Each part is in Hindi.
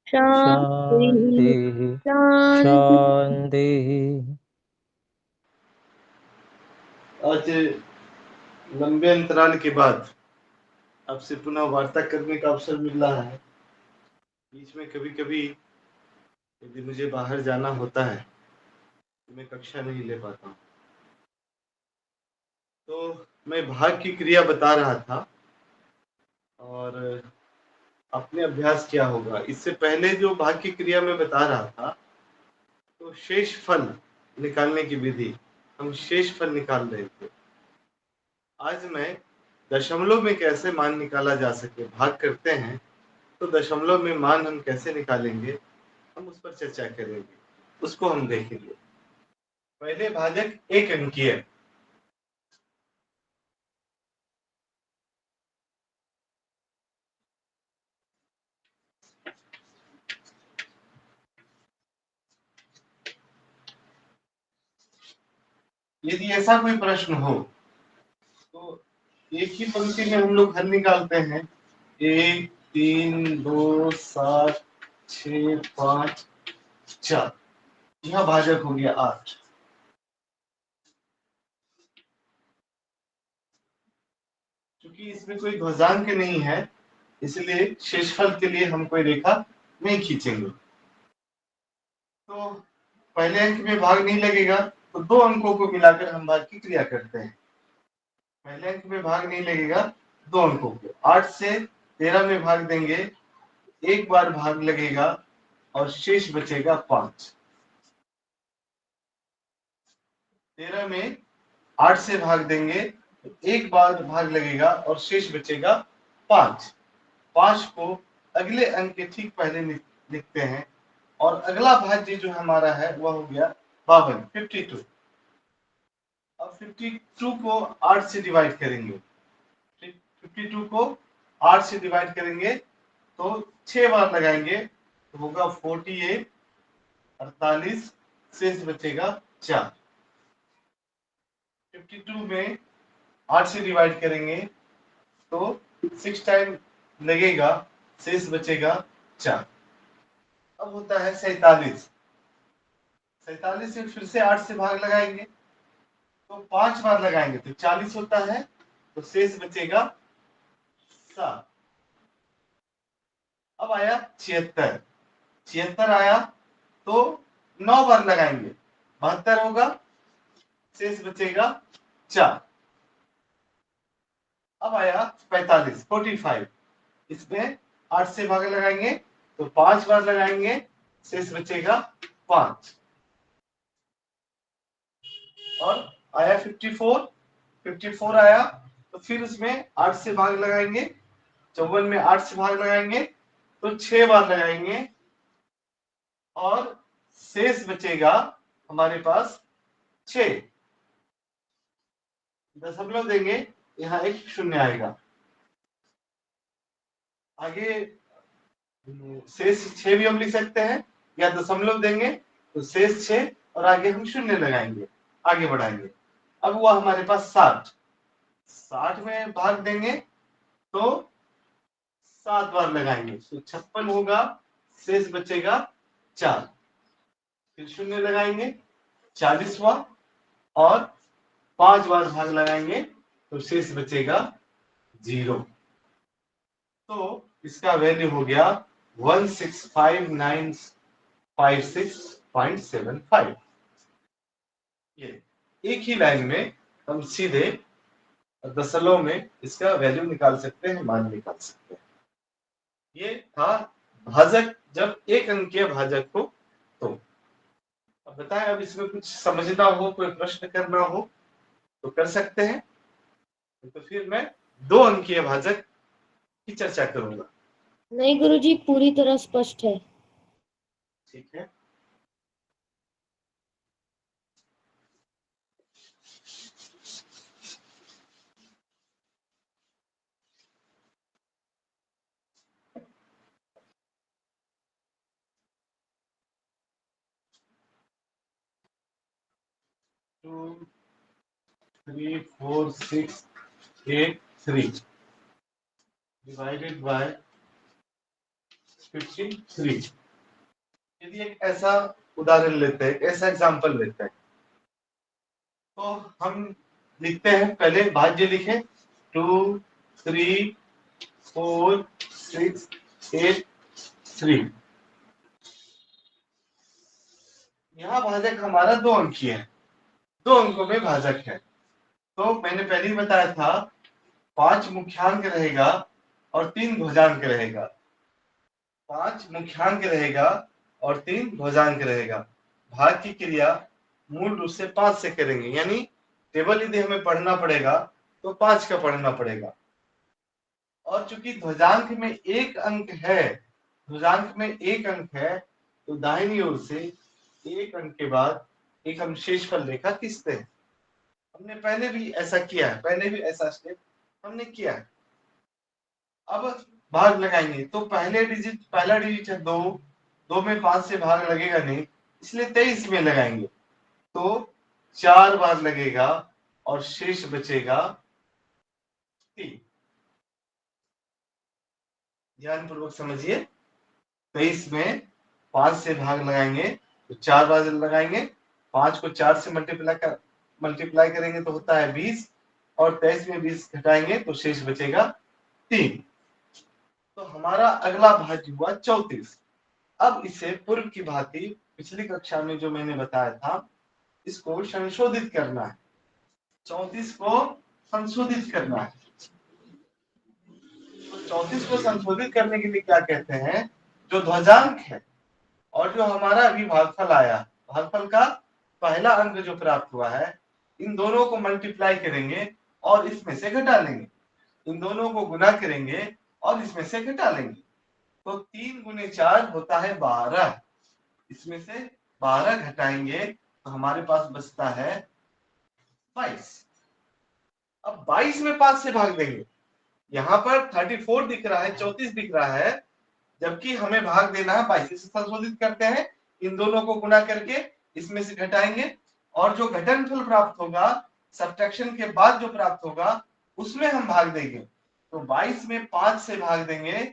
शांति शांति शांति। शांति। आज लंबे अंतराल के बाद आपसे पुनः वार्ता करने का अवसर मिल रहा है। बीच में कभी कभी यदि मुझे बाहर जाना होता है तो मैं कक्षा नहीं ले पाता हूँ। तो मैं भाग की क्रिया बता रहा था और आपने अभ्यास किया होगा। इससे पहले जो भाग की क्रिया में बता रहा था तो शेष फल निकालने की विधि, हम शेष फल निकाल रहे थे। आज मैं दशमलव में कैसे मान निकाला जा सके, भाग करते हैं तो दशमलव में मान हम कैसे निकालेंगे, हम उस पर चर्चा करेंगे, उसको हम देखेंगे। पहले भाजक एक अंकीय। यदि ऐसा कोई प्रश्न हो तो एक ही पंक्ति में हम लोग हल निकालते हैं। 1 3 2 7 6 5 4, यह भाजक हो गया 8। क्योंकि इसमें कोई ध्वजांक नहीं है इसलिए शेषफल के लिए हम कोई रेखा नहीं खींचेंगे। तो पहले अंक में भाग नहीं लगेगा तो दो अंकों को मिलाकर हम भाग की क्रिया करते हैं। पहले अंक में भाग नहीं लगेगा, दो अंकों को 8 से 13 में भाग देंगे, एक बार भाग लगेगा और शेष बचेगा 5। 13 में 8 से भाग देंगे तो एक बार भाग लगेगा और शेष बचेगा 5। 5 को अगले अंक के ठीक पहले लिखते हैं और अगला भाज्य जो हमारा है वह हो गया 52, 52। अब 52 को 8 से डिवाइड करेंगे। 52 को 8 से डिवाइड करेंगे तो 6 बार लगाएंगे तो होगा 48, 48, शेष बचेगा 4। 52 में 8 से डिवाइड करेंगे तो 6 टाइम लगेगा, शेष बचेगा 4। अब होता है 47। 47 से फिर से 8 से भाग लगाएंगे तो 5 बार लगाएंगे तो 40 होता है, तो शेष बचेगा 7। अब आया 76। 76 आया तो 9 बार लगाएंगे, 72 होगा, शेष बचेगा 4। अब आया 45, 45। इसमें 8 से भाग लगाएंगे तो 5 बार लगाएंगे, शेष बचेगा 5। और आया 54। 54 आया तो फिर उसमें 8 से भाग लगाएंगे, 54 में 8 से भाग लगाएंगे तो 6 बार लगाएंगे और शेष बचेगा हमारे पास 6। दशमलव देंगे, यहाँ एक शून्य आएगा। आगे शेष 6 भी हम लिख सकते हैं, या दशमलव देंगे तो शेष 6 और आगे हम शून्य लगाएंगे, आगे बढ़ाएंगे। अब हुआ हमारे पास 60। 60 में भाग देंगे तो 7 बार लगाएंगे तो 56 होगा, शेष बचेगा 4। फिर शून्य लगाएंगे, 40 हुआ और 5 बार भाग लगाएंगे तो शेष बचेगा 0। तो इसका वैल्यू हो गया 165,956.75। ये एक ही लाइन में हम सीधे दशमलव में इसका वैल्यू निकाल सकते हैं, मान निकाल सकते हैं। ये था भाजक जब एक अंकीय भाजक हो तो। अब बताएं, अब इसमें कुछ समझना हो, कोई प्रश्न करना हो तो कर सकते हैं, तो फिर मैं दो अंकीय भाजक की चर्चा करूंगा। नहीं गुरुजी, पूरी तरह स्पष्ट है। ठीक है। To 3 4 6 8 3 divided by 53। यदि एक ऐसा उदाहरण लेते हैं, ऐसा एग्जांपल लेते हैं, तो हम लिखते हैं, पहले भाज्य लिखे 2 3 4 6 8 3। यहाँ भाजक हमारा 2 अंकी है, 2 अंकों में भाजक है। तो मैंने पहले ही बताया था 5 मुख्यांक रहेगा और 3 भुजांक रहेगा। 5 मुख्यांक रहेगा और 3 भुजांक रहेगा। भाग की क्रिया मूल रूप से 5 से करेंगे, यानी टेबल यदि हमें पढ़ना पड़ेगा तो 5 का पढ़ना पड़ेगा। और चूंकि ध्वजांक में 1 अंक है, ध्वजांक में 1 अंक है, तो दाहिनी ओर से 1 अंक के बाद एक हम शेषफल रेखा खींचते हैं। हमने पहले भी ऐसा किया है, पहले भी ऐसा स्टेप हमने किया है। अब भाग लगाएंगे तो पहला डिजिट है 2, 2 में 5 से भाग लगेगा नहीं, इसलिए 23 में लगाएंगे तो 4 बार लगेगा और शेष बचेगा 3। ध्यानपूर्वक समझिए, 23 में 5 से भाग लगाएंगे तो 4 बार लगाएंगे, 5 को 4 से मल्टीप्लाई करेंगे तो होता है 20, और 23 में 20 घटाएंगे तो शेष बचेगा 3। तो हमारा अगला भाज्य हुआ 34। अब इसे पूर्व की भांति पिछली कक्षा में जो मैंने बताया था, इसको संशोधित करना है। 34 को संशोधित करना है। तो 34 को संशोधित करने के लिए क्या कहते हैं, जो ध्वजांक है और जो हमारा अभी भागफल आया, भागफल का पहला अंक जो प्राप्त हुआ है, इन दोनों को मल्टीप्लाई करेंगे और इसमें से घटा लेंगे, इन दोनों को गुना करेंगे और इसमें से घटा लेंगे। तो 3 गुने 4 होता है 12, इसमें से 12 घटाएंगे तो हमारे पास बचता है 22। अब 22 में 5 से भाग देंगे, यहाँ पर 34 दिख रहा है, 34 दिख रहा है, जबकि हमें भाग देना है 22 से। संशोधित करते हैं, इन दोनों को गुना करके इसमें से घटाएंगे और जो घटनफल प्राप्त होगा, सब्ट्रैक्शन के बाद जो प्राप्त होगा, उसमें हम भाग देंगे। तो 22 में 5 से भाग देंगे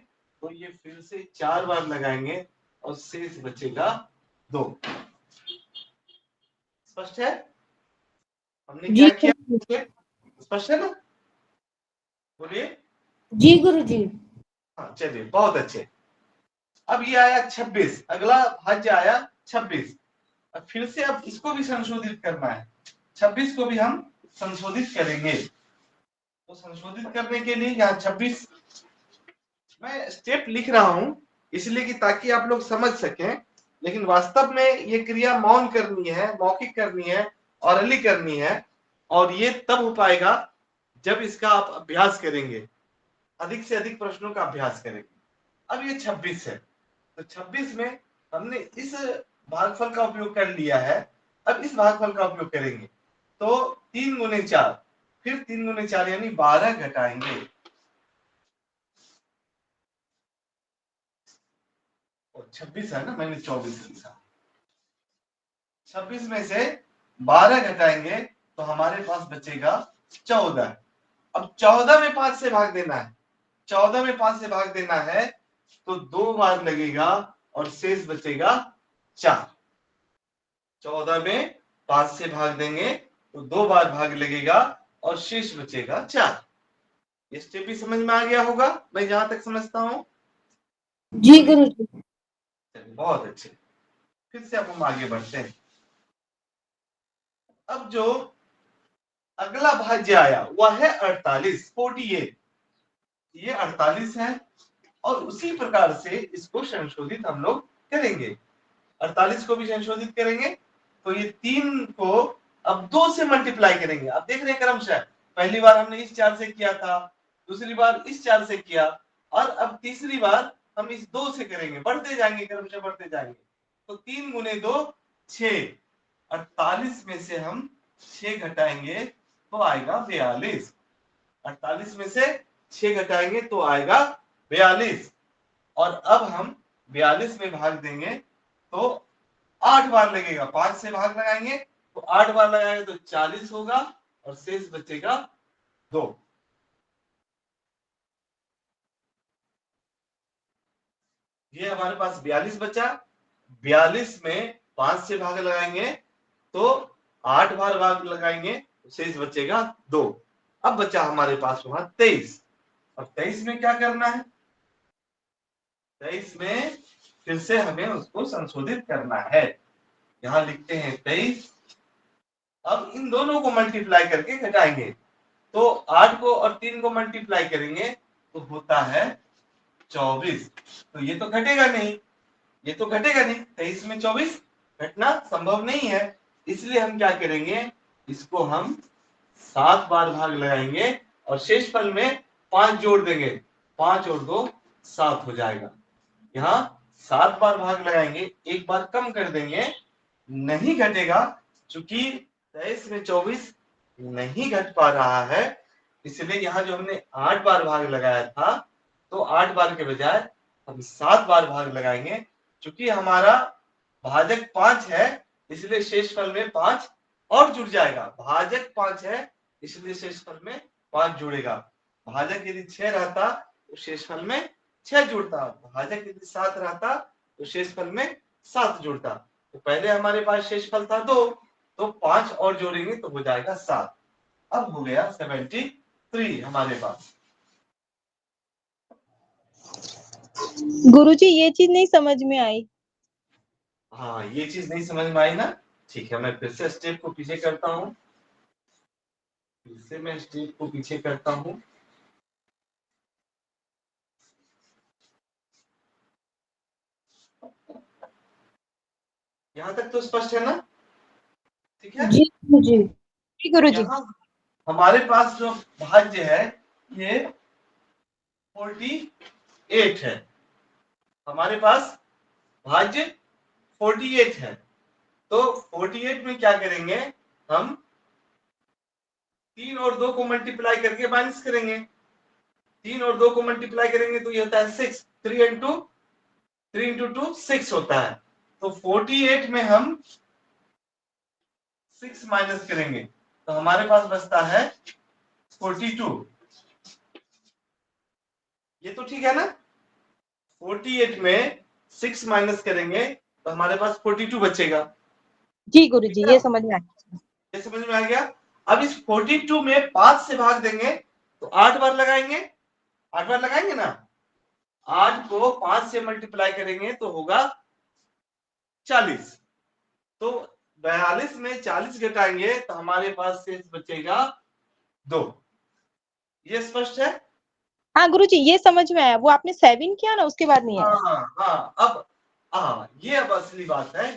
तो ये फिर से 4 बार लगाएंगे और शेष बचेगा 2। स्पष्ट है हमने क्या जी किया? स्पष्ट है ना? बोलिए। जी गुरुजी। हाँ चलिए, बहुत अच्छे। अब ये आया 26, अगला भाज्य आया 26। अब फिर से अब इसको भी संशोधित करना है, 26 को भी हम संशोधित करेंगे। तो संशोधित करने के लिए यहाँ 26 मैं स्टेप लिख रहा हूं इसलिए कि ताकि आप लोग समझ सकें, लेकिन वास्तव में ये क्रिया मौन करनी है, मौखिक करनी है, ऑरली करनी है, और ये तब हो पाएगा जब इसका आप अभ्यास करेंगे, अधिक से अधिक प्रश्नों का अभ्यास करेंगे। अब ये 26 है, तो 26 में हमने इस भागफल का उपयोग कर लिया है, अब इस भागफल का उपयोग करेंगे। तो 3 गुने 4, फिर 3 गुने 4 यानी 12 घटाएंगे, और 26 है ना, मैंने 24 लिखा। 26 में से 12 घटाएंगे तो हमारे पास बचेगा 14। अब 14 में 5 से भाग देना है, 14 में 5 से भाग देना है तो 2 बार लगेगा और शेष बचेगा 4। 14 में 5 से भाग देंगे तो 2 बार भाग लगेगा और शेष बचेगा 4। ये स्टेप भी समझ में आ गया होगा, मैं जहां तक समझता हूं। जी गुरुजी। बहुत अच्छे। फिर से अब हम आगे बढ़ते हैं। अब जो अगला भाज्य आया वह है 48, 48। ये 48 है और उसी प्रकार से इसको संशोधित हम लोग करेंगे। 48 को भी संशोधित करेंगे तो ये 3 को अब 2 से मल्टीप्लाई करेंगे। अब देख रहे हैं क्रमशः, पहली बार हमने इस 4 से किया था, दूसरी बार इस 4 से किया, और अब तीसरी बार हम इस 2 से करेंगे, बढ़ते जाएंगे, क्रमशः बढ़ते जाएंगे। तो 3 गुने 2 6, 48 में से हम 6 घटाएंगे तो आएगा 42। 48 में से 6 घटाएंगे तो आएगा 42, और अब हम 42 में भाग देंगे तो 8 बार लगेगा, 5 से भाग लगाएंगे तो 8 बार लगाएंगे तो 40 होगा और शेष बचेगा 2। ये हमारे पास 42 बचा। 42 में 5 से भाग लगाएंगे तो 8 बार भाग लगाएंगे, शेष बचेगा 2। अब बचा हमारे पास वहां 23। अब 23 में क्या करना है? 23 में फिर से हमें उसको संशोधित करना है। यहां लिखते हैं 23। अब इन दोनों को मल्टीप्लाई करके घटाएंगे तो 8 को और 3 को मल्टीप्लाई करेंगे तो होता है 24। तो ये तो घटेगा नहीं, ये तो घटेगा नहीं, 23 में 24 घटना संभव नहीं है। इसलिए हम क्या करेंगे, इसको हम 7 बार भाग लगाएंगे और शेषफल में 5 जोड़ देंगे। 5 और 2 7 हो जाएगा। यहाँ 7 बार भाग लगाएंगे, एक बार कम कर देंगे, नहीं घटेगा। चूंकि 23 में 24 नहीं घट पा रहा है, इसलिए यहाँ जो हमने 8 बार भाग लगाया था तो 8 बार के बजाय हम 7 बार भाग लगाएंगे। चूंकि हमारा भाजक 5 है इसलिए शेषफल में 5 और जुड़ जाएगा। भाजक 5 है इसलिए शेषफल में 5 जुड़ेगा। भाजक यदि 6 रहता तो शेषफल में 6 जुड़ता। भाजक यदि 7 रहता तो शेषफल में 7 जुड़ता। तो पहले हमारे पास शेषफल था 2, तो 5 और जोड़ेंगे तो हो जाएगा 7। अब हो गया 73 हमारे पास। गुरुजी ये चीज नहीं समझ में आई। हाँ, ये चीज नहीं समझ में आई ना? ठीक है, मैं फिर से स्टेप को पीछे करता हूँ। फिर से मैं स्टेप को पीछे करता हूँ। यहाँ तक तो स्पष्ट है ना? ठीक है। जी गुरुजी। जी गुरुजी। यहाँ हमारे पास जो भाज्य है ये 48 है। हमारे पास भाज्य 48 है। तो 48 में क्या करेंगे, हम 3 और 2 को मल्टीप्लाई करके माइनस करेंगे। 3 और 2 को मल्टीप्लाई करेंगे तो ये होता है 6। 3 इंटू 2 6 होता है। तो 48 में हम 6 माइनस करेंगे तो हमारे पास बचता है 42। ये तो ठीक है ना? 48 में 6 माइनस करेंगे तो हमारे पास 42 बचेगा। जी गुरुजी ये समझ में आ गया। ये समझ में आ गया। अब इस 42 में 5 से भाग देंगे तो 8 बार लगाएंगे। 8 बार लगाएंगे ना? 8 को 5 से मल्टीप्लाई करेंगे तो होगा 40। तो 42 में 40 घटाएंगे तो हमारे पास शेष बचेगा 2। ये स्पष्ट है? हाँ गुरुजी ये समझ में आया, वो आपने 7 किया ना उसके बाद नहीं आया। हाँ, अब ये अब असली बात है,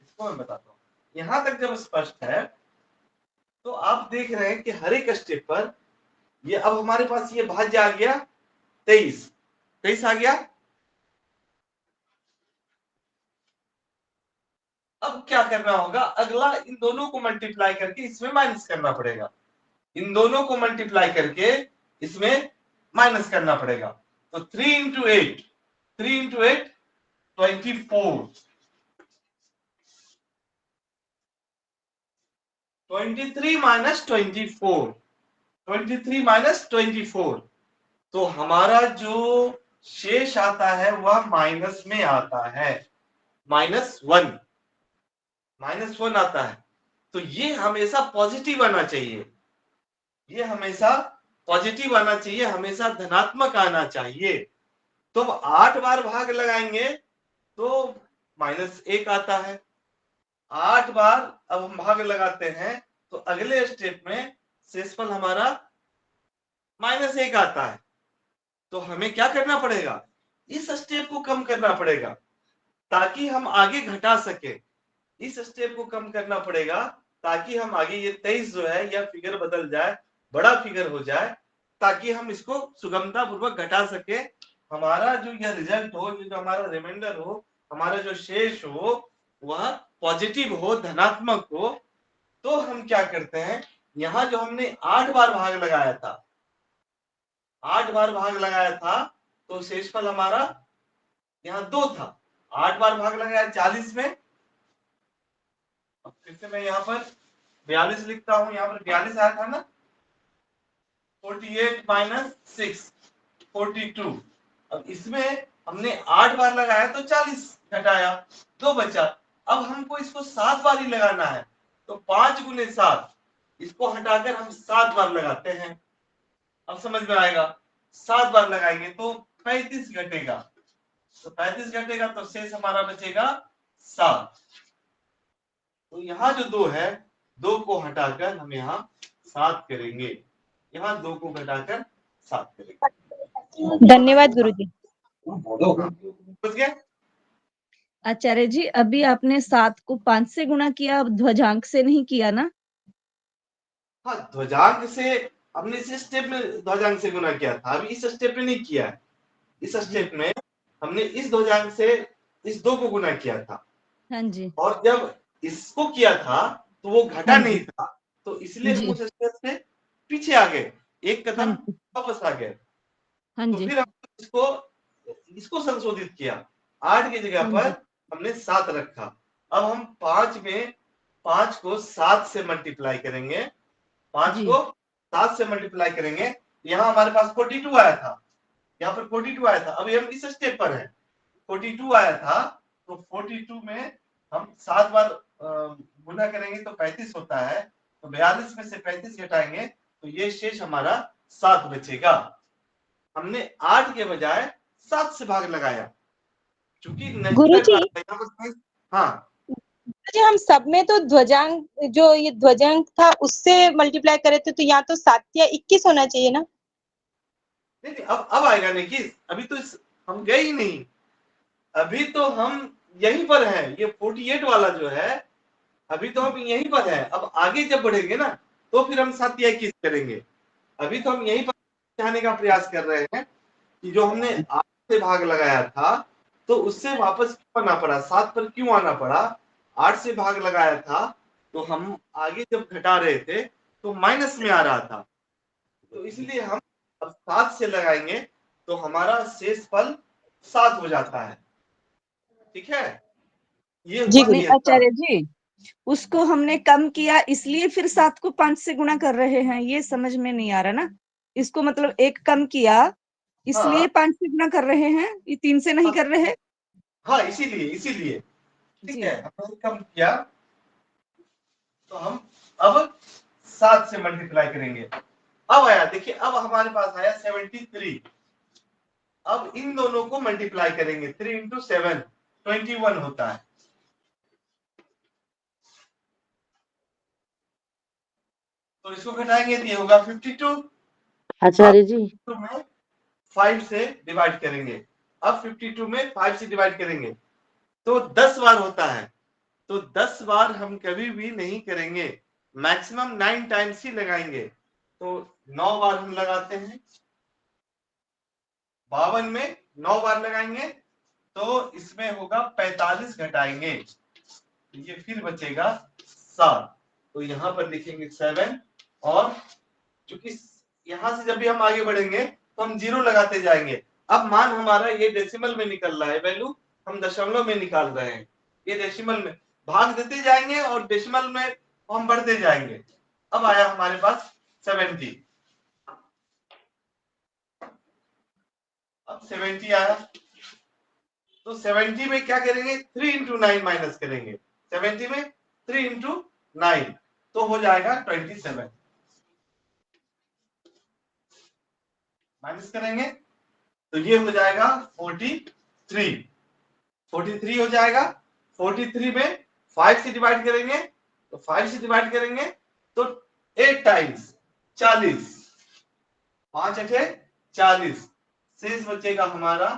इसको मैं बताता हूँ। यहां तक जब स्पष्ट है तो आप देख रहे हैं कि हर एक स्टेप पर ये अब हमारे पास ये भाज्य आ गया 23 आ गया। अब क्या करना होगा, अगला इन दोनों को मल्टीप्लाई करके इसमें माइनस करना पड़ेगा। इन दोनों को मल्टीप्लाई करके इसमें माइनस करना पड़ेगा। तो 3 इंटू 8 24। 23 minus 24, 23 minus 24। तो हमारा जो शेष आता है वह माइनस में आता है, -1 आता है। तो ये हमेशा पॉजिटिव आना चाहिए, ये हमेशा पॉजिटिव आना चाहिए, हमेशा धनात्मक आना चाहिए। तो 8 बार भाग लगाएंगे तो -1 आता है। 8 बार अब हम भाग लगाते हैं तो अगले स्टेप में शेषफल हमारा -1 आता है। तो हमें क्या करना पड़ेगा, इस स्टेप को कम करना पड़ेगा ताकि हम आगे घटा सके। इस स्टेप को कम करना पड़ेगा ताकि हम आगे ये 23 जो है यह फिगर बदल जाए, बड़ा फिगर हो जाए, ताकि हम इसको सुगमता पूर्वक घटा सके। हमारा जो यह रिजल्ट हो, जो हमारा रिमाइंडर हो, हमारा जो शेष हो वह पॉजिटिव हो, धनात्मक हो। तो हम क्या करते हैं, यहाँ जो हमने 8 बार भाग लगाया था, 8 बार भाग लगाया था तो शेषफल हमारा यहाँ 2 था। 8 बार भाग लगाया 40 में। अब फिर से मैं यहाँ पर 42 लिखता हूँ, यहाँ पर 42 आया था ना। 48 माइनस 6 42। अब इसमें हमने 8 बार लगाया तो 40 घटाया, 2 बचा। अब हमको इसको 7 बार ही लगाना है, तो 5 गुने 7, इसको हटाकर हम 7 बार लगाते हैं। अब समझ में आएगा, 7 बार लगाएंगे तो 35 घटेगा, तो 35 घटेगा तो शेष हमारा बचेगा 7। तो यहाँ जो 2 है, 2 को हटाकर हम यहाँ 7 करेंगे, यहाँ 2 को घटाकर 7 करेंगे। धन्यवाद गुरुजी। समझ गए? आचार्य जी, अभी आपने 7 को 5 से गुणा किया, अब ध्वजांक से नहीं किया ना? हाँ, ध्वजांक से हमने इस स्टेप में ध्वजांक से गुना किया था, अभी इस स्टेप में नहीं किया है। इस स्टेप में हमने इस ध्वजांक से इस 2 को गुना किया था। हाँ जी। और जब इसको किया था तो वो घटा हाँ जी। नहीं था, तो इसलिए जी। हम उस स्टेप से पीछे आ गए, एक कदम हाँ जी। वापस आ गए। हाँ तो जी। फिर हम इसको संशोधित किया, 8 की जगह हाँ पर जी। हमने 7 रखा। अब हम 5 को 7 से मल्टीप्लाई करेंगे, 5 जी। को 7 से मल्टीप्लाई करेंगे, यहाँ हमारे पास 42 आया था, यहाँ पर 42 आया था। अभी हम इस स्टेप पर है, 42 आया था, तो 42 में हम 7 बार गुना करेंगे तो 35 होता है, तो 42 में से 35 घटाएंगे तो ये शेष हमारा 7 बचेगा। हमने 8 के बजाय 7 से भाग लगाया, क्योंकि नहीं कर गुरुजी, पा रहे। हाँ जी हम सब में तो ध्वजांक, जो ये ध्वजांक था उससे मल्टीप्लाई करे थे, तो यहाँ तो 7 या 21 होना चाहिए ना? नहीं, अब आएगा नहीं कि अभी तो हम गए ही नहीं, अभी तो हम यहीं पर हैं। ये 48 वाला जो है, अभी तो हम यहीं पर है। अब आगे जब बढ़ेंगे ना तो फिर हम 7 या 21 करेंगे। अभी तो हम यहीं पर जाने का प्रयास कर रहे हैं कि जो हमने 8 से भाग लगाया था तो उससे वापस क्यों आना पड़ा, 7 पर क्यों आना पड़ा। 8 से भाग लगाया था तो हम आगे जब घटा रहे थे तो माइनस में आ रहा था, तो इसलिए हम अब 7 से लगाएंगे तो हमारा शेष फल 7 हो जाता है। ठीक है, ये जी हुआ नहीं नियंत्रण। आचार्य जी, उसको हमने कम किया इसलिए फिर 7 को 5 से गुणा कर रहे हैं, ये समझ में नहीं आ रहा ना। इसको मतलब एक कम किया इसलिए हाँ 5 से गुणा कर रहे हैं, ये 3 से नहीं कर रहे। हाँ, इसीलिए ठीक जी। है, हमने कम किया तो हम अब 7 से मल्टीप्लाई करेंगे। अब आया, देखिए अब हमारे पास आया 73। अब इन दोनों को मल्टीप्लाई करेंगे, 3 इंटू 7 21 होता है। तो इसको घटाएंगे तो ये होगा 52। आचार्य जी, 52 में 5 से डिवाइड करेंगे, अब 52 में 5 से डिवाइड करेंगे तो 10 बार होता है, तो 10 बार हम कभी भी नहीं करेंगे, मैक्सिमम 9 टाइम्स ही लगाएंगे। तो 9 बार हम लगाते हैं, 52 में 9 बार लगाएंगे तो इसमें होगा 45 घटाएंगे तो ये फिर बचेगा 7। तो यहां पर लिखेंगे 7, और चूंकि यहां से जब भी हम आगे बढ़ेंगे तो हम 0 लगाते जाएंगे। अब मान हमारा ये डेसिमल में निकल रहा है, वैल्यू हम दशमलव में निकाल रहे हैं, ये डेसिमल में भाग देते जाएंगे और डेसिमल में हम बढ़ते जाएंगे। अब आया हमारे पास 70। अब 70 आया तो 70 में क्या करेंगे, 3 इंटू 9 माइनस करेंगे। 70 में 3 इंटू 9 तो हो जाएगा 27, माइनस करेंगे तो ये हो जाएगा 43। 43 हो जाएगा। 43 में 5 से डिवाइड करेंगे तो 5 से डिवाइड करेंगे तो 8 टाइम्स 40, 5 8 40, शेष बचेगा हमारा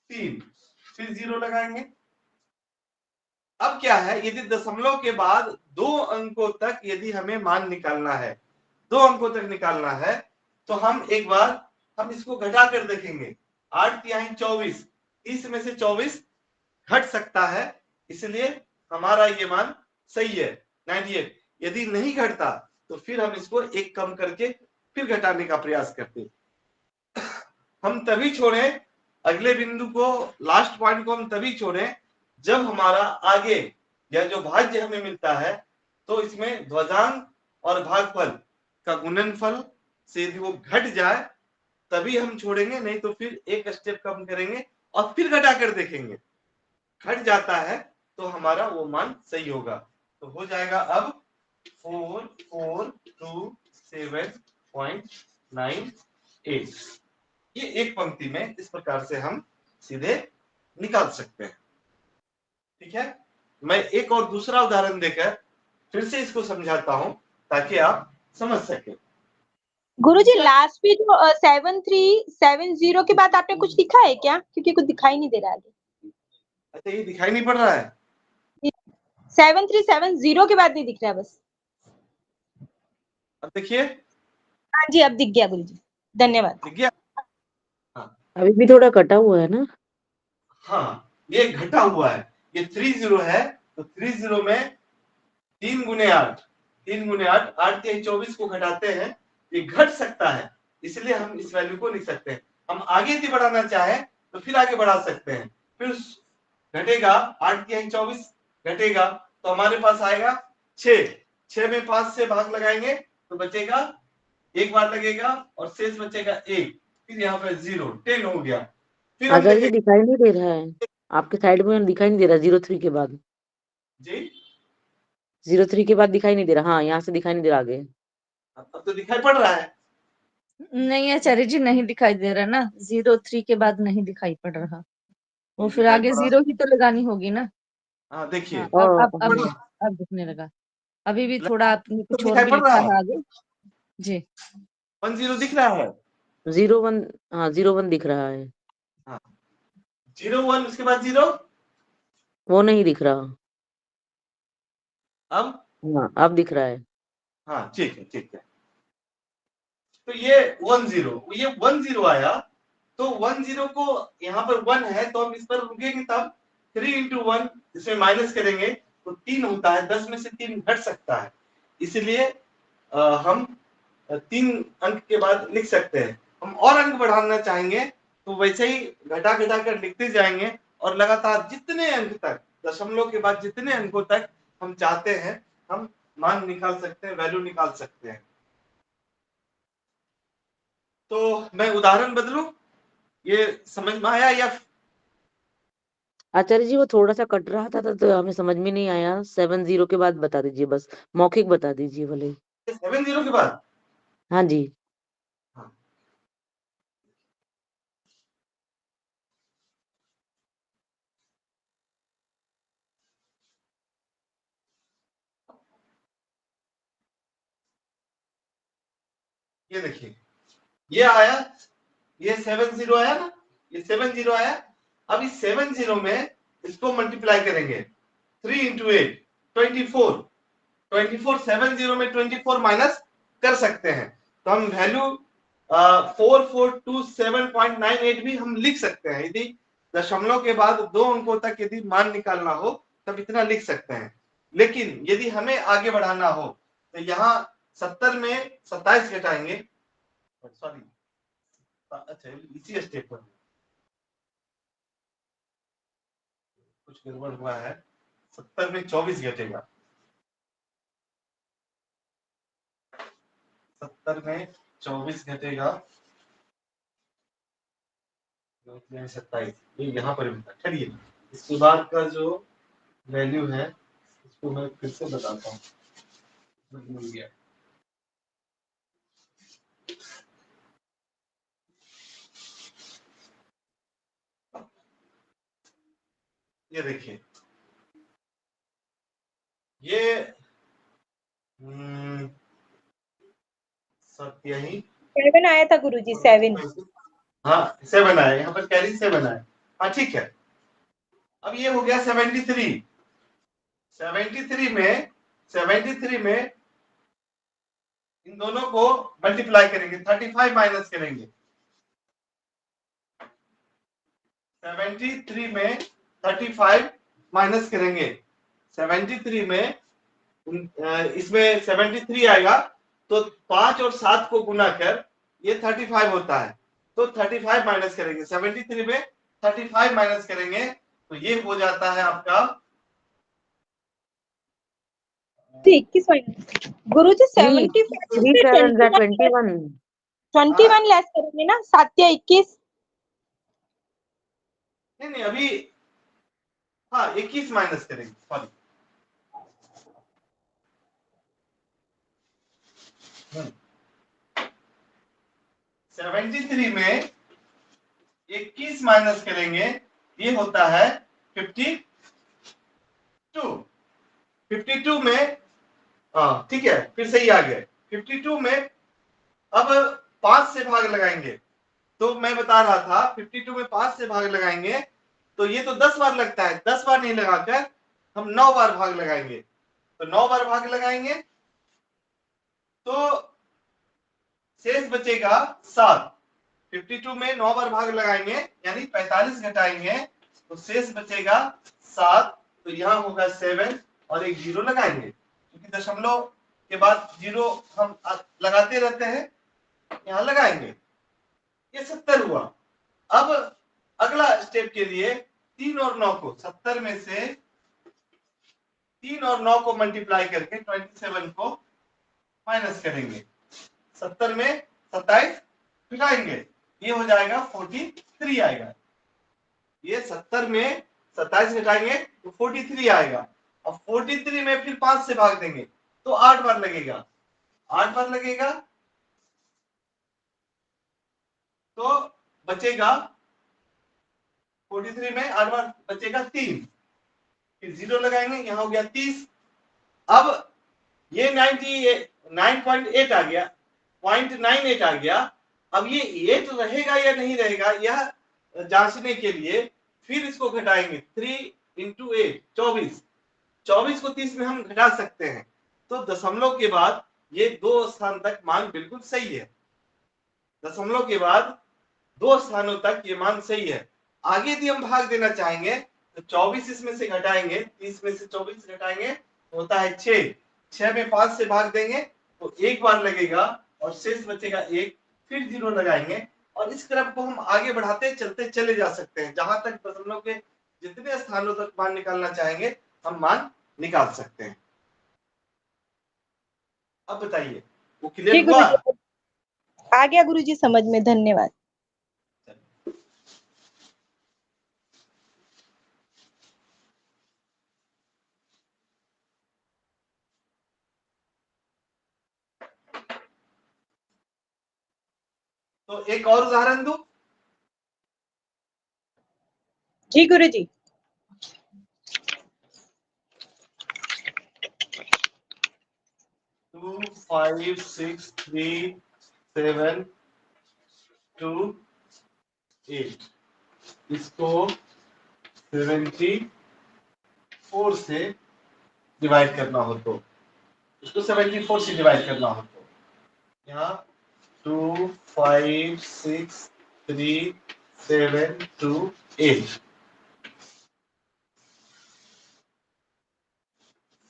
3, फिर 0 लगाएंगे। अब क्या है, यदि दशमलव के बाद 2 अंकों तक यदि हमें मान निकालना है, 2 अंकों तक निकालना है, तो हम एक बार हम इसको घटा कर देखेंगे। 8 तिहाई 24, 30 में से 24 घट सकता है, इसलिए हमारा ये मान सही है 98। यदि नहीं घटता तो फिर हम इसको एक कम करके फिर घटाने का प्रयास करते। हम तभी छोड़ें अगले बिंदु को, लास्ट पॉइंट को हम तभी छोड़ें जब हमारा आगे यह जो भाज्य हमें मिलता है तो इसमें ध्वजांक और भागफल का गुणनफल से यदि वो घट जाए तभी हम छोड़ेंगे, नहीं तो फिर एक स्टेप कम करेंगे और फिर घटा कर देखेंगे, घट जाता है तो हमारा वो मान सही होगा। तो हो जाएगा अब 4427.98, ये एक पंक्ति में इस प्रकार से हम सीधे निकाल सकते हैं। ठीक है, मैं एक और दूसरा उदाहरण देकर फिर से इसको समझाता हूं ताकि आप समझ सके। गुरुजी लास्ट पे जो 7370 के बाद आपने कुछ लिखा है क्या? क्योंकि कुछ दिखाई नहीं दे रहा है। अच्छा, ये दिखाई नहीं पड़ रहा है? 7370 के बाद नहीं दिख रहा है बस। अब देखिए, हाँ जी, अब दिख गया गुरुजी, धन्यवाद। दिख गया? अभी भी थोड़ा कटा हुआ है ना? हाँ, ये घटा हुआ है, ये 30 है, तो 30 में 3 गुने 8, 3 गुने 8, 8 के 24 को घटाते हैं, ये घट सकता है, इसलिए हम इस वैल्यू को लिख सकते हैं। हम आगे यदि बढ़ाना चाहे तो फिर आगे बढ़ा सकते हैं, फिर घटेगा 8 के 24 घटेगा तो हमारे पास आएगा 6, 6 में 5 से भाग लगाएंगे तो बचेगा, एक बार लगेगा और शेष बचेगा 1, फिर यहाँ पे 0, 10 हो गया। फिर हम आचार्य जी दिखाई नहीं दे रहा है, आपके साइड में दिखाई नहीं दे रहा 03 के बाद। जी 03 के बाद दिखाई नहीं दे रहा। हाँ, यहाँ से दिखाई नहीं दे रहा आगे। अब तो दिखाई पड़ रहा है। नहीं आचार्य जी, नहीं दिखाई दे रहा ना, 03 के बाद नहीं दिखाई पड़ रहा, वो फिर दिखाई आगे पड़ा। 0 ही तो लगानी होगी ना। हाँ देखिए, हाँ, और अब दिखने लगा। अभी भी थोड़ा आपने कुछ और दिखाई भी पड़ लिखा रहा है आगे जी। 10 दिख रहा है, 01, हाँ 01 दिख रहा है। 01 उसके बाद 0, वो नहीं दिख रहा। अब हाँ, अब दिख रहा है। हाँ ठीक है, ठीक है। तो ये 10 आया, तो 10 को यहाँ पर 1 है तो हम इस पर रुकेंगे, तब 3 into 1 इसमें माइनस करेंगे तो 3 होता है, 10 में से 3 घट सकता है, इसलिए हम 3 अंक के बाद लिख सकते हैं। हम और अंक बढ़ाना चाहेंगे तो वैसे ही घटा घटा कर लिखते जाएंगे और लगातार जितने अंक तक, दशमलव के बाद जितने अंकों तक हम चाहते हैं हम मान निकाल सकते हैं, वैल्यू निकाल सकते हैं। तो मैं उदाहरण बदलूं, ये समझ में आया या? आचार्य जी वो थोड़ा सा कट रहा था तो हमें समझ में नहीं आया। 70 के बाद बता दीजिए, बस मौखिक बता दीजिए भले। 70 के बाद? हाँ जी। हाँ। ये देखिए, ये आया, ये 70 आया ना, ये 70 आया। अब इस 70 में इसको मल्टीप्लाई करेंगे, 3 into 8 24, 70 में 24 माइनस कर सकते हैं, तो हम वैल्यू 4427.98 भी हम लिख सकते हैं। यदि दशमलव के बाद 2 अंकों तक यदि मान निकालना हो तब इतना लिख सकते हैं, लेकिन यदि हमें आगे बढ़ाना हो तो यहाँ 70 में 27 घटाएंगे, सॉरी, अच्छा इसी स्टेप पर कुछ गड़बड़ हुआ है, 70 में 24 घटेगा, 70 में 24 घटेगा, 27, ये यहाँ पर ठहरिए, इसके बाद का जो वैल्यू है इसको मैं फिर से बताता हूँ, भूल गया। ये देखिए, ये सत्य ही 7 आया था गुरुजी, 7। हाँ 7 आया, यहाँ पर कैरी 7 आया। हाँ ठीक है, अब ये हो गया 73 में इन दोनों को मल्टीप्लाई करेंगे, 35 माइनस करेंगे, 73 में 35 माइनस करेंगे, 73 में इसमें 73 आएगा तो 5 और 7 को गुना कर ये 35 होता है, तो 35 माइनस करेंगे, 73 में 35 माइनस करेंगे तो ये हो जाता है आपका 21 गुरुजी 75 3 7 21। 21 लेस करेंगे ना, 7 या 21। नहीं अभी, हाँ 21 माइनस करेंगे, सॉरी। 73 में 21 माइनस करेंगे, ये होता है 52। 52 में, हाँ ठीक है, फिर सही आ गया। 52 में अब 5 से भाग लगाएंगे, तो मैं बता रहा था 52 में 5 से भाग लगाएंगे तो ये तो 10 बार लगता है, 10 बार नहीं लगाकर हम 9 बार भाग लगाएंगे। तो 9 बार भाग लगाएंगे तो शेष बचेगा 7। 52 में 9 बार भाग लगाएंगे यानी 45 घटाएंगे तो शेष बचेगा 7। तो यहाँ होगा 7 और एक 0 लगाएंगे, क्योंकि दशमलव के बाद 0 हम लगाते रहते हैं, यहाँ लगाएंगे। ये 70 हुआ। अब अगला स्टेप के लिए 3 और 9 को, 70 में से 3 और 9 को मल्टीप्लाई करके 27 को माइनस करेंगे। 70 में 27 घटाएंगे, ये हो जाएगा 43 आएगा। ये 70 में 27 घटाएंगे तो 43 आएगा। अब 43 में फिर 5 से भाग देंगे तो 8 बार लगेगा, 8 बार लगेगा तो बचेगा 43 में 8 बार बचेगा 3, फिर 0 लगाएंगे, यहाँ हो गया 30। अब ये 9.8 आ गया, 0.98 आ गया। अब ये 8 रहेगा या नहीं रहेगा यह जांचने के लिए फिर इसको घटाएंगे। 3 into 8 24, 24 को 30 में हम घटा सकते हैं। तो दशमलव के बाद ये 2 स्थान तक मान बिल्कुल सही है। दशमलव के बाद 2 स्थानों तक ये मान सही है। आगे यदि हम भाग देना चाहेंगे तो 24 इसमें से घटाएंगे, 30 में से 24 घटाएंगे तो होता है 6। 6 में 5 से भाग देंगे तो 1 बार लगेगा और शेष बचेगा 1, फिर 0 लगाएंगे। और इस क्रम को हम आगे बढ़ाते चलते चले जा सकते हैं, जहां तक दशमलव के जितने स्थानों तक मान निकालना चाहेंगे हम मान निकाल सकते हैं। अब बताइए वो क्लियर हुआ? आ गया गुरुजी समझ में, धन्यवाद। तो एक और उदाहरण दूं? जी गुरुजी। 2 5 6 3 7 2 8, इसको 74 से डिवाइड करना हो तो, इसको 74 से डिवाइड करना हो तो यहाँ 2 5 6 3 7 2 8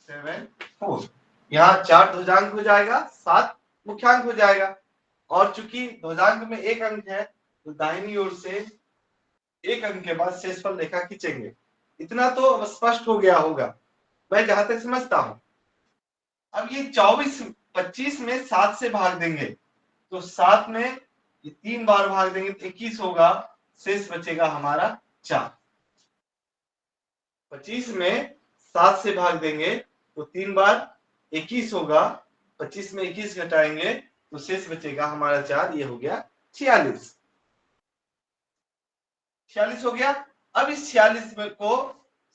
7 4, यहाँ 4 ध्वजांक हो जाएगा, 7 मुख्यांक हो जाएगा। और चूंकि ध्वजांक में 1 अंक है तो दाहिनी ओर से 1 अंक के बाद शेषफल रेखा खींचेंगे। इतना तो स्पष्ट हो गया होगा, मैं जहां तक समझता हूं। अब ये 25 में 7 से भाग देंगे तो 7 में ये 3 बार भाग देंगे तो 21 होगा, शेष बचेगा हमारा 4। 25 में 7 से भाग देंगे तो 3 बार 21 होगा, 25 में 21 घटाएंगे तो शेष बचेगा हमारा 4, ये हो गया 46। 46 हो गया। अब इस 46 में को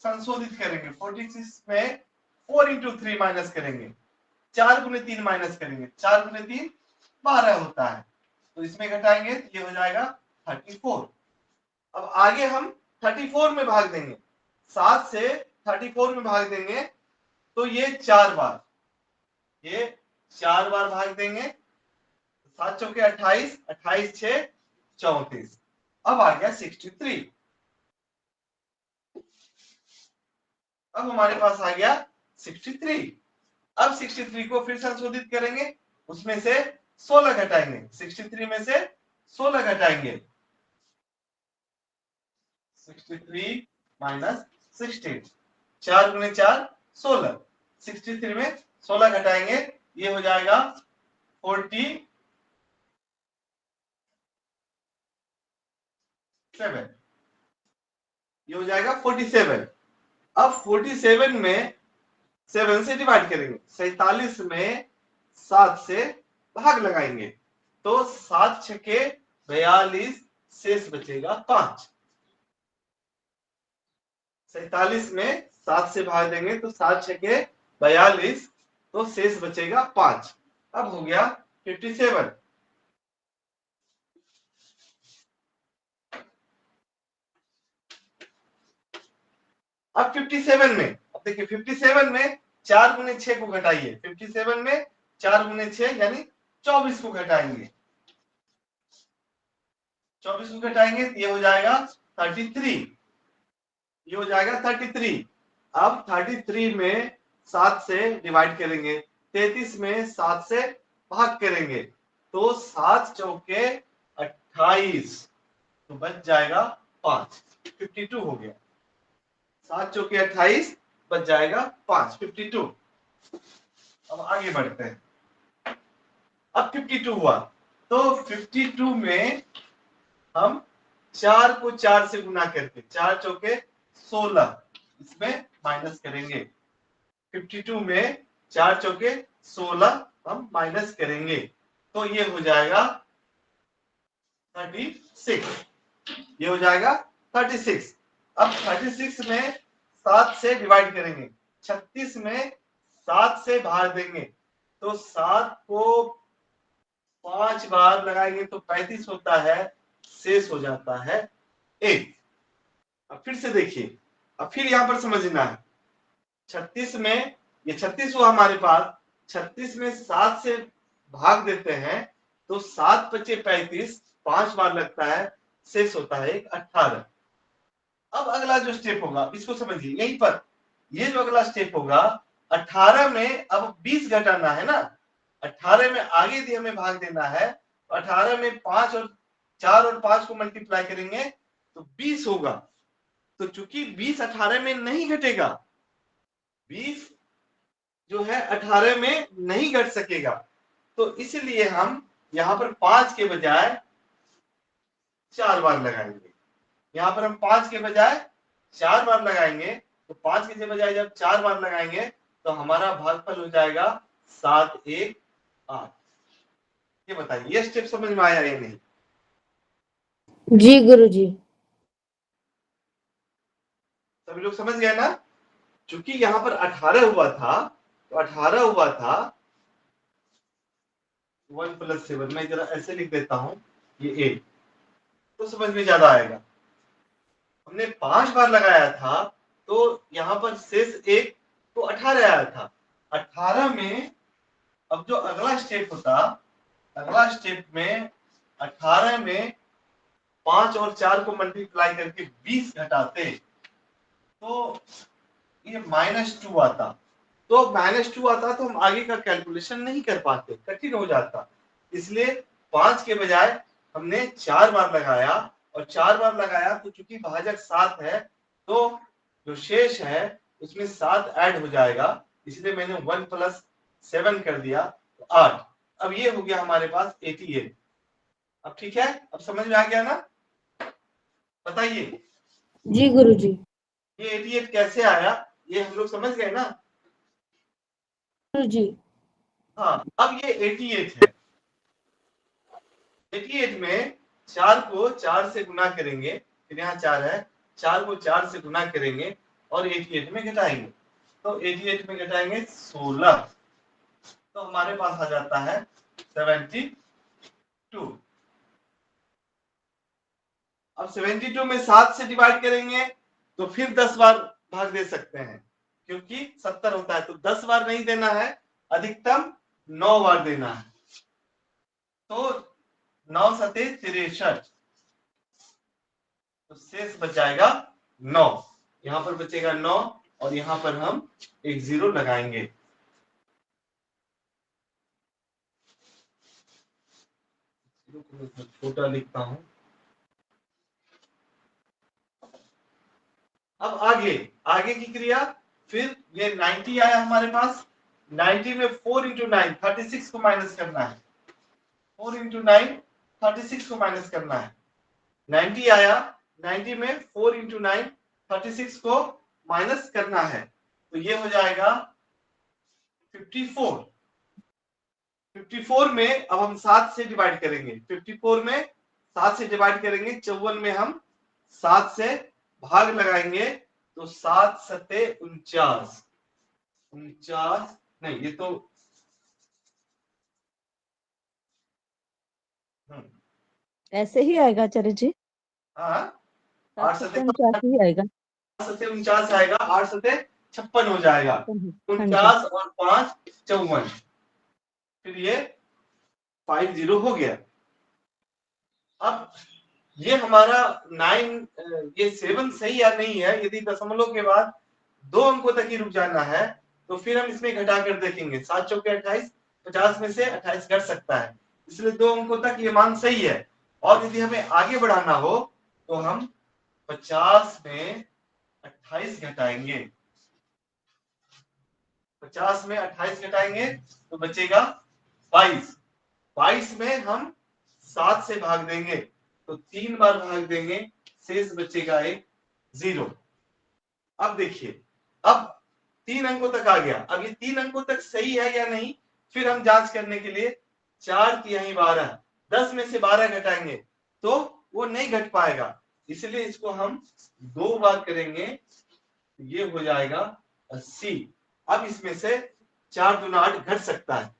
संशोधित करेंगे, 46 में 4 into 3 माइनस करेंगे, 4 गुने 3 माइनस करेंगे, 4 गुने 3 12 होता है, तो इसमें घटाएंगे तो ये हो जाएगा 34। अब आगे हम 34 में भाग देंगे, 7 से 34 में भाग देंगे तो ये 4 बार, ये 4 बार भाग देंगे, 7 चौके 28, 28 6 34। अब आ गया 63। अब हमारे पास आ गया 63। अब 63 को फिर संशोधित करेंगे, उसमें से 16 घटाएंगे, 63 में से 16 घटाएंगे, 63 माइनस 16, 4 गुने 4 16, 63 में 16 घटाएंगे, ये हो जाएगा 42। 7, ये हो जाएगा 47। अब 47 में 7 से डिवाइड करेंगे, 47 में 7 से भाग लगाएंगे, तो 7 छके 42, शेष बचेगा 5। 47 में 7 से भाग देंगे तो 7 छके 42, तो शेष बचेगा 5। अब हो गया 57। अब 57 में, अब देखिए 57 में 4 गुने 6 को घटाइए, 57 में 4 गुने 6 यानी 24 को घटाएंगे, 24 को घटाएंगे तो ये हो जाएगा 33, ये हो जाएगा 33। अब 33 में 7 से डिवाइड करेंगे, 33 में 7 से भाग करेंगे, तो 7 चौके 28, तो बच जाएगा 5, 52 हो गया। 7 चौके 28, बच जाएगा 5, 52। अब आगे बढ़ते हैं। अब 52 हुआ, तो 52 में हम 4 को 4 से गुना करके 4 चौके 16, इसमें माइनस करेंगे। 52 में 4 चौके 16 हम माइनस करेंगे, तो ये हो जाएगा 36, ये हो जाएगा 36। अब 36 में 7 से डिवाइड करेंगे, 36 में 7 से भाग देंगे, तो 7 को 5 बार लगाएंगे तो 35 होता है, शेष हो जाता है 1। अब फिर से देखिए, अब फिर यहां पर समझना है, 36 में ये 36 हुआ हमारे पास, 36 में 7 से भाग देते हैं तो 7 बचे 35, 5 बार लगता है, शेष होता है 18। अब अगला जो स्टेप होगा इसको समझिए, यहीं पर ये जो अगला स्टेप होगा, 18 में अब 20 घटाना है ना, 18 में आगे भी हमें भाग देना है, तो 18 में 5 और 4 और 5 को मल्टीप्लाई करेंगे तो 20 होगा। तो चूंकि 20 18 में नहीं घटेगा, 20 जो है 18 में नहीं घट सकेगा, तो इसलिए हम यहां पर 5 के बजाय 4 बार लगाएंगे। यहां पर हम 5 के बजाय 4 बार लगाएंगे, तो 5 के बजाय जब 4 बार लगाएंगे तो हमारा भागफल हो जाएगा 7 1 8। ये बताइए, ये स्टेप समझ में आया या नहीं? जी गुरुजी। सभी लोग समझ गए ना? चूंकि यहां पर 18 हुआ था, तो 18 हुआ था 1 + 7, मैं जरा ऐसे लिख देता हूं, ये 8, तो समझ में ज्यादा आएगा। हमने 5 बार लगाया था, तो यहां पर शेष 1, तो 18 आया था। 18 में अब जो अगला स्टेप होता, अगला स्टेप में 18 में 5 और 4 को मल्टीप्लाई करके 20 घटाते तो ये -2 आता, तो -2 आता तो हम आगे का कैलकुलेशन नहीं कर पाते, कठिन हो जाता। इसलिए 5 के बजाय हमने 4 बार लगाया, और 4 बार लगाया तो चूंकि भाजक 7 है, तो जो शेष है उसमें 7 ऐड हो जाएगा, इसलिए मैंने 1 + 7 कर दिया, तो 8। अब ये हो गया हमारे पास 88। अब ठीक है, अब समझ में आ गया ना? बताइए जी गुरुजी। ये 88 कैसे आया, ये हम लोग समझ गए ना? गुरुजी। हाँ, अब ये 88 है। 88 में 4 को 4 से गुना करेंगे, फिर यहाँ 4 है, 4 को 4 से गुना करेंगे और 88 में घटाएंगे, तो 88 में घटाएंगे 16, तो हमारे पास आ जाता है 72। अब 72 में 7 से डिवाइड करेंगे तो फिर 10 बार भाग दे सकते हैं, क्योंकि 70 होता है, तो 10 बार नहीं देना है, अधिकतम 9 बार देना है, तो 9 सते 63, तो शेष बच जाएगा 9। यहां पर बचेगा 9 और यहां पर हम एक 0 लगाएंगे। छोटा लिखता हूं। अब आगे की क्रिया, फिर ये 90 आया हमारे पास, 90 में 4 × 9 36 को माइनस करना है, 4 × 9 36 को माइनस करना है। 90 आया, 90 में 4 इंटू 9 36 को माइनस करना है, तो ये हो जाएगा 54। 54 में अब हम 7 से डिवाइड करेंगे, 54 में 7 से डिवाइड करेंगे, 54 में हम 7 से भाग लगाएंगे, तो 7 सते 49, 49 नहीं, ये तो ऐसे ही आएगा आचार्य जी, हाँ 7 8 सत्ते सते 49 ही आएगा। 49 आएगा, 8 सते 56 हो जाएगा, हाँ जी। 49 और 5 54, फिर ये 50 हो गया। अब ये हमारा 9 ये 7 सही या नहीं है, यदि दशमलव के बाद 2 अंकों तक ही रुक जाना है तो फिर हम इसमें घटा कर देखेंगे, 7 चौके 28, 50 में से 28 घट सकता है, इसलिए 2 अंकों तक ये मान सही है। और यदि हमें आगे बढ़ाना हो तो हम 50 में 28 घटाएंगे, 50 में 28 घटाएंगे तो बचेगा 22, 22 में हम 7 से भाग देंगे तो 3 बार भाग देंगे, शेष बचेगा एक 0। अब देखिए, अब 3 अंकों तक आ गया, अब ये 3 अंकों तक सही है या नहीं, फिर हम जांच करने के लिए 4 तिहाई 12, 10 में से 12 घटाएंगे तो वो नहीं घट पाएगा, इसलिए इसको हम 2 बार करेंगे, ये हो जाएगा 80। अब इसमें से 4 दूना 8 घट सकता है,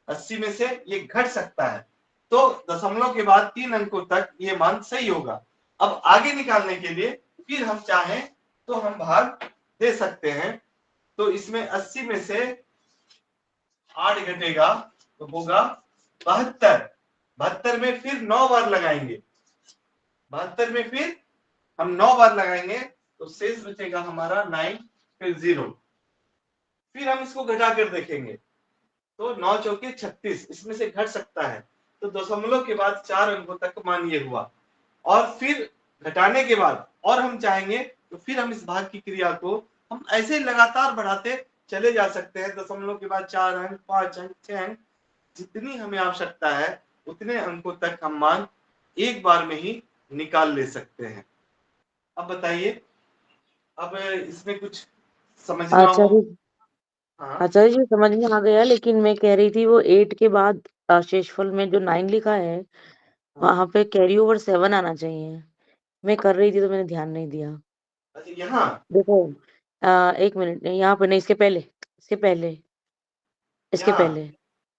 80 में से ये घट सकता है, तो दशमलव के बाद 3 अंकों तक ये मान सही होगा। अब आगे निकालने के लिए फिर हम चाहें तो हम भाग दे सकते हैं, तो इसमें 80 में से 8 घटेगा तो होगा 72, 72 में फिर 9 बार लगाएंगे, 72 में फिर हम 9 बार लगाएंगे तो शेष बचेगा हमारा 9 फिर 0, फिर हम इसको घटा कर देखेंगे तो 9 चौके 36, इसमें से घट सकता है, तो दशमलव के बाद 4 अंकों तक मान ये हुआ, और फिर घटाने के बाद और हम चाहेंगे तो फिर हम इस भाग की क्रिया को हम ऐसे लगातार बढ़ाते चले जा सकते हैं, दशमलव के बाद 4 अंक, 5 अंक, 6 अंक, जितनी हमें आवश्यकता है उतने अंकों तक हम मान एक बार में ही निकाल ले सकते हैं। अब बताइए, अब इसमें कुछ समझना हो? आचार्य हाँ आचार्य जी समझ में आ गया, लेकिन मैं कह रही थी वो 8 के बाद शेषफल में जो 9 लिखा है वहां पे कैरी ओवर 7 आना चाहिए। मैं कर रही थी तो मैंने ध्यान नहीं दिया। अच्छा, यहाँ देखो 1 मिनट, यहाँ पे नहीं, इसके पहले, इसके पहले, इसके यहाँ पहले,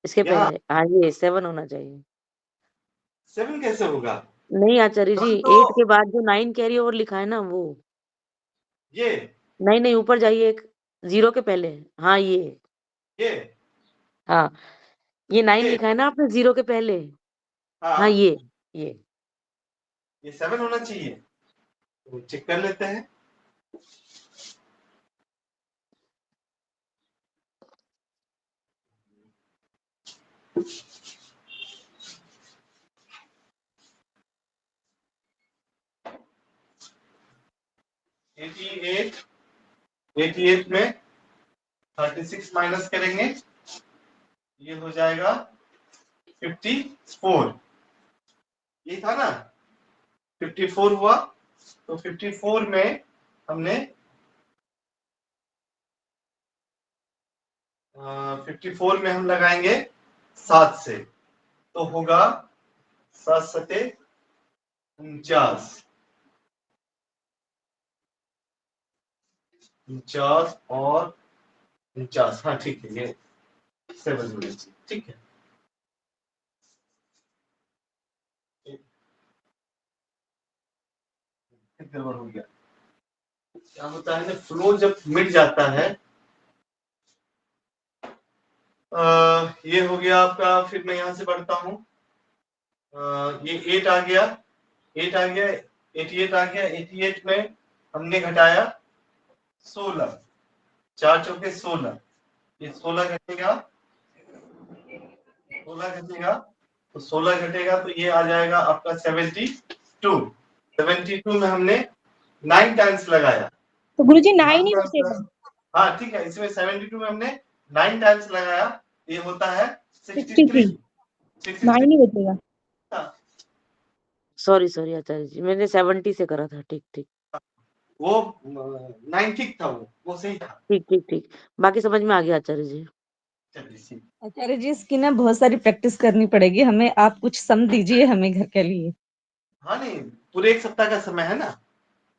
इसके यहाँ पहले, हाँ ये 7 होना चाहिए। 7 कैसे होगा? नहीं आचार्य जी, 7 तो 8 के बाद जो 9 कैरी ओवर लिखा है ना वो, ये नहीं नहीं ऊपर जाइए, एक 0 के पहले, हाँ ये हाँ ये 9 ये लिखा है ना आपने 0 के पहले, हाँ हाँ ये ये 7 होना चाहिए, तो चेक कर लेते हैं। एट 88 में 36 माइनस करेंगे, ये हो जाएगा 54, ये था ना 54 हुआ, तो 54 में हमने 54 में हम लगाएंगे 7 से, तो होगा 7 सते 49, 49 और 49, हाँ ठीक है, ये 7 होना चाहिए, ठीक है। गड़बड़ हो गया, क्या होता है ना, फ्लो जब मिट जाता है, ये हो गया आपका, फिर मैं यहाँ से बढ़ता हूँ, ये 8 आ गया, 8 आ गया, 88 आ गया, 88 में हमने घटाया 16, 4 चौके 16, ये 16 घटेगा, 16 घटेगा, तो 16 घटेगा तो ये आ जाएगा आपका 72, 72 में हमने 9 टाइम्स लगाया, तो गुरुजी 9 ही 9 बचेगा। हाँ ठीक है, इसमें 72 में हमने 9 टाइम्स लगाया, ये होता है 63, 9 ही बचेगा। सॉरी आचार्य जी, मैंने 70 से करा था। ठीक वो 9 ठीक था, वो सही था। ठीक बाकी समझ में आ गया आचार्य जी। चलिए ठीक। आचार्य जी इसकी ना बहुत सारी प्रैक्टिस करनी पड़ेगी हमें, आप कुछ सम दीजिए हमें घर के लिए। हाँ नहीं, पूरे 1 सप्ताह का समय है ना, हाँ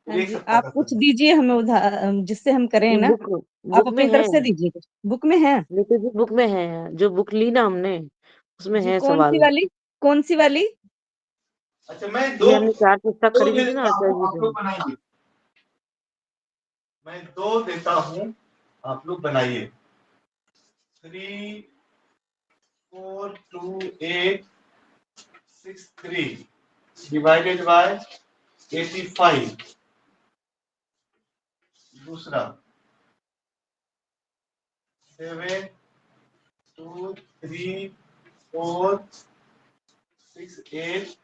पूरे 1 जी, सप्ताह आप का कुछ समय। दीजिए हमें उधार, जिससे हम करें ये ना। बुक आप बुक में अपनी तरफ है, से दीजिए कुछ। बुक में है नितिन जी बुक में है, जो बुक ली ना हमने उसमें जी? है कौन सी सवाल। वाली? कौन सी वाली? अच्छा, मैं ये हमने 4 पुस्तक दो खरीदी दे थी ना देता आचार्य हूँ, जी आप से। लोग बनाइए। मैं 2 देता हूँ, आप लोग बनाइए। 3 4 2 8 6 3 डिवाइडेड बाय 85। दूसरा 7 2 3 4 6 8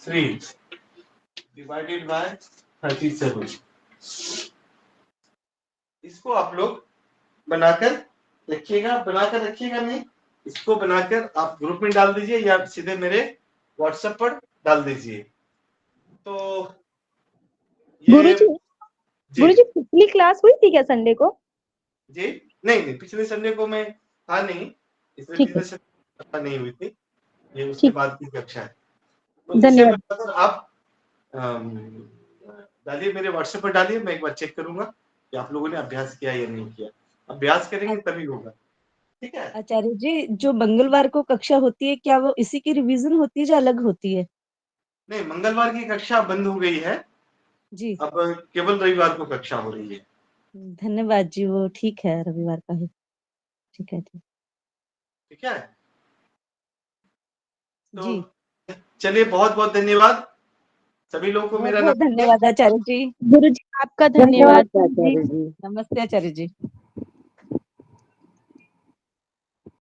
3 डिवाइडेड बाय 37। इसको आप लोग बनाकर रखिएगा नहीं, इसको बनाकर आप ग्रुप में डाल दीजिए या सीधे मेरे व्हाट्सएप पर डाल दीजिए। तो ये गुरुजी, जी गुरुजी पिछली क्लास हुई थी क्या संडे को? जी नहीं, पिछले संडे को मैं था नहीं, इसलिए ठीक है, पिछले संडे कक्षा नहीं हुई थी, ये उसके ठीक, बाद की कक्षा है। तो इसे धन्यवाद। बनाकर आप डालिए, मेरे व्हाट्सएप पर डालिए, मैं एक बार चेक करूंगा कि आप लोगों ने अभ्यास किया या नहीं किया। अभ्यास करेंगे तभी होगा, ठीक है। आचार्य जी जो मंगलवार को कक्षा होती है, क्या वो इसी की रिवीजन होती है या अलग होती है? नहीं, मंगलवार की कक्षा बंद हो गई है, जी अब केवल रविवार को कक्षा हो रही है। धन्यवाद जी, वो ठीक है, रविवार का ही ठीक है। ठीक ठीक है, तो जी, चलिए, बहुत बहुत धन्यवाद सभी लोगों को, बहुत मेरा बहुत नमस्ते। धन्यवाद आचार्य जी। गुरुजी आपका धन्यवाद। नमस्ते आचार्य जी। नमस्ते आचार्य जी।